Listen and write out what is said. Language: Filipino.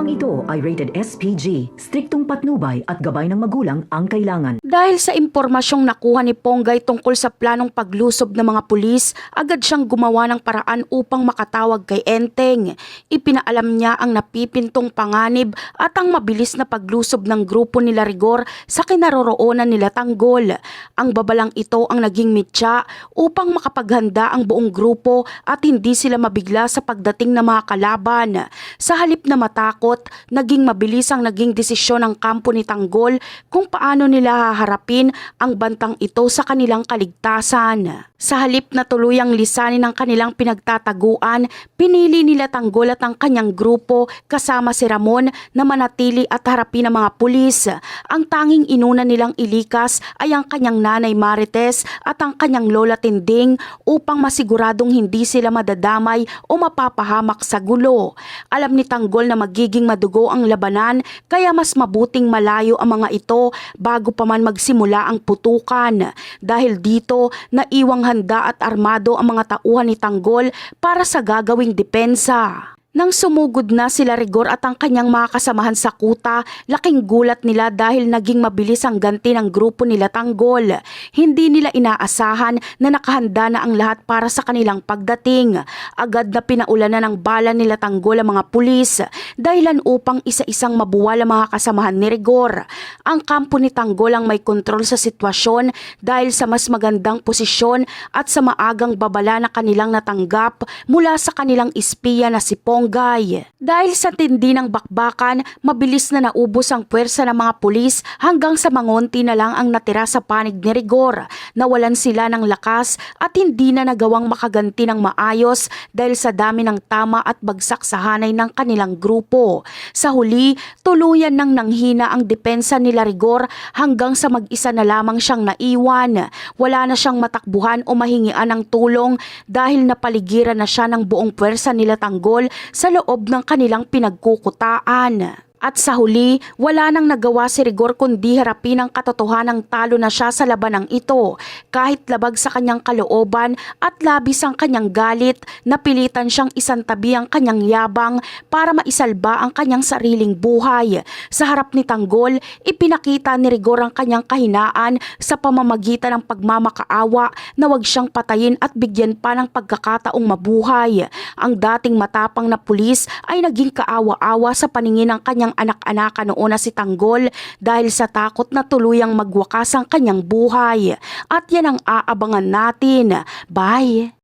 Programang ito ay rated SPG, striktong patnubay at gabay ng magulang ang kailangan. Dahil sa impormasyong nakuha ni Ponggay tungkol sa planong paglusob ng mga pulis, agad siyang gumawa ng paraan upang makatawag kay Enteng. Ipinaalam niya ang napipintong panganib at ang mabilis na paglusob ng grupo nila Rigor sa kinaroroonan nila Tanggol. Ang babalang ito ang naging mitya upang makapaghanda ang buong grupo at hindi sila mabigla sa pagdating ng mga kalaban. Sa halip na matakot, naging mabilis ang naging desisyon ng kampo ni Tanggol kung paano nila haharapin ang bantang ito sa kanilang kaligtasan. Sa halip na tuluyang lisanin ang kanilang pinagtataguan, pinili nila Tanggol at ang kanyang grupo kasama si Ramon na manatili at harapin ang mga pulis. Ang tanging inuna nilang ilikas ay ang kanyang nanay Marites at ang kanyang lola Tinding upang masiguradong hindi sila madadamay o mapapahamak sa gulo. Alam ni Tanggol na magiging madugo ang labanan kaya mas mabuting malayo ang mga ito bago pa man magsimula ang putukan. Dahil dito, naiwang handa at armado ang mga tauhan ni Tanggol para sa gagawing depensa. Nang sumugod na sila Rigor at ang kanyang mga kasamahan sa kuta, laking gulat nila dahil naging mabilis ang ganti ng grupo nila Tanggol. Hindi nila inaasahan na nakahanda na ang lahat para sa kanilang pagdating. Agad na pinaulanan ng bala nila Tanggol ang mga pulis, dahilan upang isa-isang mabuwal ang mga kasamahan ni Rigor. Ang kampo ni Tanggol ang may kontrol sa sitwasyon dahil sa mas magandang posisyon at sa maagang babala na kanilang natanggap mula sa kanilang espiya na si Ponggay. Dahil sa tindi ng bakbakan, mabilis na naubos ang puwersa ng mga pulis hanggang sa mangonti na lang ang natira sa panig ni Rigor. Nawalan sila ng lakas at hindi na nagawang makaganti ng maayos dahil sa dami ng tama at bagsak sa hanay ng kanilang grupo. Sa huli, tuluyan nang nanghina ang depensa nila Rigor hanggang sa mag-isa na lamang siyang naiwan. Wala na siyang matakbuhan o mahingian ng tulong dahil napaligiran na siya ng buong puwersa nila Tanggol sa loob ng kanilang pinagkukutaan. At sa huli, wala nang nagawa si Rigor kundi harapin ang katotohanang talo na siya sa labanang ito. Kahit labag sa kanyang kalooban at labis ang kanyang galit, napilitan siyang isantabi ang kanyang yabang para maisalba ang kanyang sariling buhay. Sa harap ni Tanggol, ipinakita ni Rigor ang kanyang kahinaan sa pamamagitan ng pagmamakaawa na wag siyang patayin at bigyan pa ng pagkakataong mabuhay. Ang dating matapang na pulis ay naging kaawa-awa sa paningin ng kanyang anak-anakan noon na si Tanggol dahil sa takot na tuluyang magwakas ang kanyang buhay. At yan ang aabangan natin. Bye!